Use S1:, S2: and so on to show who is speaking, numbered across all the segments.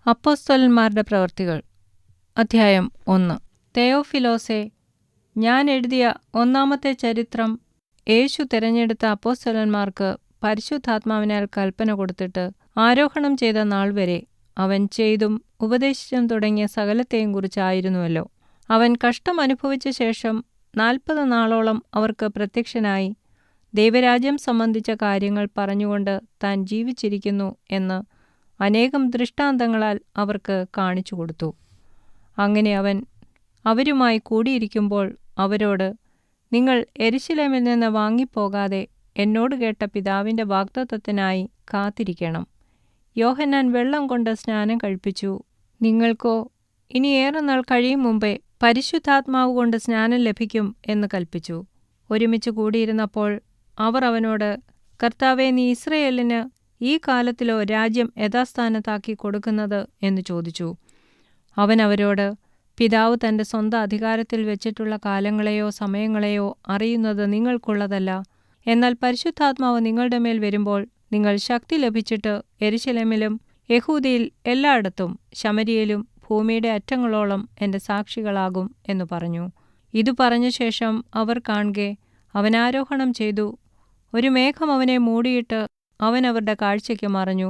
S1: അപ്പോസ്തലന്മാരുടെ പ്രവൃത്തികൾ അധ്യായം 1. തെയോഫിലോസേ, ഞാൻ എഴുതിയ ഒന്നാമത്തെ ചരിത്രം യേശു തിരഞ്ഞെടുത്ത അപ്പോസ്തലന്മാർക്ക് പരിശുദ്ധാത്മാവിനാൽ കൽപ്പന കൊടുത്തിട്ട് ആരോഹണം ചെയ്ത നാൾ വരെ അവൻ ചെയ്തും ഉപദേശിച്ചും തുടങ്ങിയ സകലത്തെയും കുറിച്ചായിരുന്നുവല്ലോ. അവൻ കഷ്ടം അനുഭവിച്ച ശേഷം 40 നാളോളം അവർക്ക് പ്രത്യക്ഷനായി ദൈവരാജ്യം സംബന്ധിച്ച കാര്യങ്ങൾ പറഞ്ഞുകൊണ്ട് താൻ ജീവിച്ചിരിക്കുന്നു എന്ന് അനേകം ദൃഷ്ടാന്തങ്ങളാൽ അവർക്ക് കാണിച്ചു കൊടുത്തു. അങ്ങനെ അവൻ അവരുമായി കൂടിയിരിക്കുമ്പോൾ അവരോട്, നിങ്ങൾ യെരൂശലേമിൽ നിന്ന് വാങ്ങിപ്പോകാതെ എന്നോട് കേട്ട പിതാവിൻ്റെ വാഗ്ദത്തത്തിനായി കാത്തിരിക്കണം. യോഹന്നാൻ വെള്ളം കൊണ്ട് സ്നാനം കഴിപ്പിച്ചു, നിങ്ങൾക്കോ ഇനി ഏറെ നാൾ കഴിയും മുമ്പേ പരിശുദ്ധാത്മാവ് കൊണ്ട് സ്നാനം ലഭിക്കും എന്ന് കൽപ്പിച്ചു. ഒരുമിച്ച് കൂടിയിരുന്നപ്പോൾ അവർ അവനോട്, കർത്താവേ, നീ ഇസ്രായേലിന് ഈ കാലത്തിലോ രാജ്യം യഥാസ്ഥാനത്താക്കി കൊടുക്കുന്നത് എന്ന് ചോദിച്ചു. അവൻ അവരോട്, പിതാവ് തൻ്റെ സ്വന്തം അധികാരത്തിൽ വെച്ചിട്ടുള്ള കാലങ്ങളെയോ സമയങ്ങളെയോ അറിയുന്നത് നിങ്ങൾക്കുള്ളതല്ല. എന്നാൽ പരിശുദ്ധാത്മാവ് നിങ്ങളുടെ മേൽ വരുമ്പോൾ നിങ്ങൾ ശക്തി ലഭിച്ചിട്ട് യെരൂശലേമിലും യഹൂദയിൽ എല്ലായിടത്തും ശമര്യയിലും ഭൂമിയുടെ അറ്റങ്ങളോളം എൻ്റെ സാക്ഷികളാകും എന്നു പറഞ്ഞു. ഇതു പറഞ്ഞ ശേഷം അവർ കാൺകെ അവൻ ആരോഹണം ചെയ്തു. ഒരു മേഘം അവനെ മൂടിയിട്ട് അവൻ അവരുടെ കാഴ്ചയ്ക്ക് മറഞ്ഞു.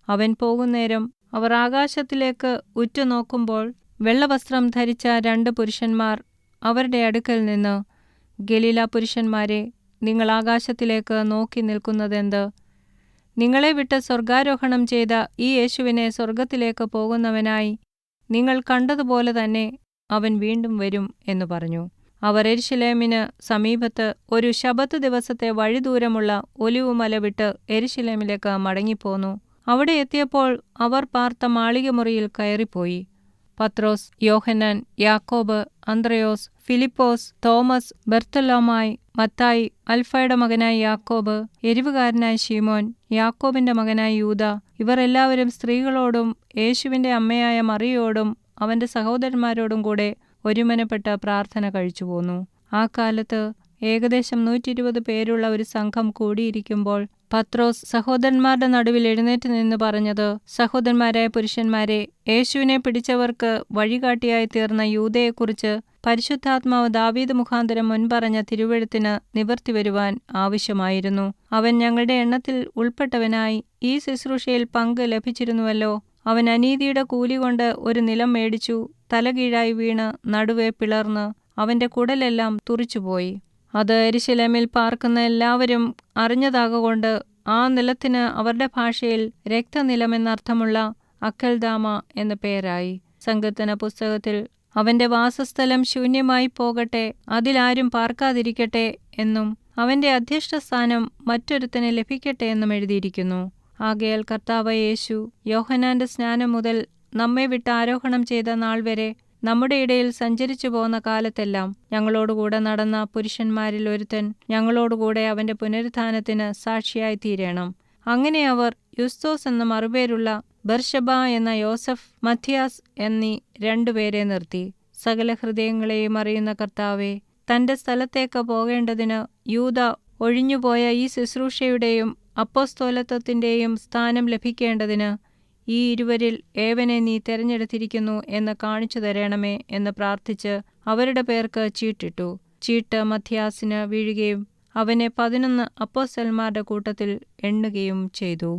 S1: അവൻ പോകുന്നേരം അവർ ആകാശത്തിലേക്ക് ഉറ്റുനോക്കുമ്പോൾ വെള്ളവസ്ത്രം ധരിച്ച 2 പുരുഷന്മാർ അവരുടെ അടുക്കൽ നിന്ന്, ഗലീല പുരുഷന്മാരെ, നിങ്ങൾ ആകാശത്തിലേക്ക് നോക്കി നിൽക്കുന്നതെന്ത്? നിങ്ങളെ വിട്ട് സ്വർഗാരോഹണം ചെയ്ത ഈ യേശുവിനെ സ്വർഗത്തിലേക്ക് പോകുന്നവനായി നിങ്ങൾ കണ്ടതുപോലെ തന്നെ അവൻ വീണ്ടും വരും എന്നു പറഞ്ഞു. അവർ യെരൂശലേമിന് സമീപത്ത് ഒരു ശബ്ബത്ത് ദിവസത്തെ വഴിദൂരമുള്ള ഒലിവുമല വിട്ട് യെരൂശലേമിലേക്ക് മടങ്ങിപ്പോന്നു. അവിടെ എത്തിയപ്പോൾ അവർ പാർത്ത മാളികമുറിയിൽ കയറിപ്പോയി. പത്രോസ്, യോഹന്നാൻ, യാക്കോബ്, അന്ത്രയോസ്, ഫിലിപ്പോസ്, തോമസ്, ബർത്തലോമായി, മത്തായി, അൽഫയുടെ മകനായ യാക്കോബ്, എരിവുകാരനായ ശീമോൻ, യാക്കോബിന്റെ മകനായ യൂദാ, ഇവർ എല്ലാവരും സ്ത്രീകളോടും യേശുവിന്റെ അമ്മയായ മറിയയോടും അവന്റെ സഹോദരന്മാരോടും കൂടെ ഒരുമനപ്പെട്ട് പ്രാർത്ഥന കഴിച്ചുപോന്നു. ആ കാലത്ത് ഏകദേശം 120 പേരുള്ള ഒരു സംഘം കൂടിയിരിക്കുമ്പോൾ പത്രോസ് സഹോദരന്മാരുടെ നടുവിൽ എഴുന്നേറ്റ് നിന്ന് പറഞ്ഞത്, സഹോദരന്മാരായ പുരുഷന്മാരെ, യേശുവിനെ പിടിച്ചവർക്ക് വഴികാട്ടിയായി തീർന്ന യൂദയെക്കുറിച്ച് പരിശുദ്ധാത്മാവ് ദാവീദ് മുഖാന്തരം മുൻപറഞ്ഞ തിരുവെഴുത്തിന് നിവർത്തി വരുവാൻ ആവശ്യമായിരുന്നു. അവൻ ഞങ്ങളുടെ എണ്ണത്തിൽ ഉൾപ്പെട്ടവനായി ഈ ശുശ്രൂഷയിൽ പങ്ക് ലഭിച്ചിരുന്നുവല്ലോ. അവൻ അനീതിയുടെ കൂലികൊണ്ട് ഒരു നിലം മേടിച്ചു, തലകീഴായി വീണ് നടുവെ പിളർന്ന് അവന്റെ കുടലെല്ലാം തുറിച്ചുപോയി. അത് യെരൂശലേമിൽ പാർക്കുന്ന എല്ലാവരും അറിഞ്ഞതാകൊണ്ട് ആ നിലത്തിന് അവരുടെ ഭാഷയിൽ രക്തനിലമെന്നർത്ഥമുള്ള അക്കൽദാമ എന്ന പേരായി. സങ്കീർത്തന പുസ്തകത്തിൽ അവന്റെ വാസസ്ഥലം ശൂന്യമായി പോകട്ടെ, അതിലാരും പാർക്കാതിരിക്കട്ടെ എന്നും അവന്റെ അധ്യക്ഷസ്ഥാനം മറ്റൊരുത്തന് ലഭിക്കട്ടെ എന്നും എഴുതിയിരിക്കുന്നു. ആകയാൽ കർത്താവായ യേശു യോഹന്നാന്റെ സ്നാനം മുതൽ നമ്മെ വിട്ട് ആരോഹണം ചെയ്ത നാൾ വരെ നമ്മുടെ ഇടയിൽ സഞ്ചരിച്ചു പോന്ന കാലത്തെല്ലാം ഞങ്ങളോടുകൂടെ നടന്ന പുരുഷന്മാരിൽ ഒരുത്തൻ ഞങ്ങളോടുകൂടെ അവന്റെ പുനരുത്ഥാനത്തിന് സാക്ഷിയായി തീരണം. അങ്ങനെ അവർ യുസ്തോസ് എന്ന മറുപേരുള്ള ബർശബ എന്ന യോസഫ്, മത്ഥിയാസ് എന്നീ 2 പേരെ നിർത്തി. സകല ഹൃദയങ്ങളെയും അറിയുന്ന കർത്താവേ, തന്റെ സ്ഥലത്തേക്ക് പോകേണ്ടതിന് യൂദാ ഒഴിഞ്ഞുപോയ ഈ ശുശ്രൂഷയുടെയും അപ്പോസ്തോലത്വത്തിന്റെയും സ്ഥാനം ലഭിക്കേണ്ടതിന് ഈ 2 ഏവനെ നീ തെരഞ്ഞെടുത്തിരിക്കുന്നു എന്ന് കാണിച്ചു തരണമേ എന്ന് പ്രാർത്ഥിച്ച് അവരുടെ പേർക്ക് ചീട്ടിട്ടു. ചീട്ട് മത്ഥിയാസിന് വീഴുകയും അവനെ 11 അപ്പോസ്തലന്മാരുടെ കൂട്ടത്തിൽ എണ്ണുകയും ചെയ്തു.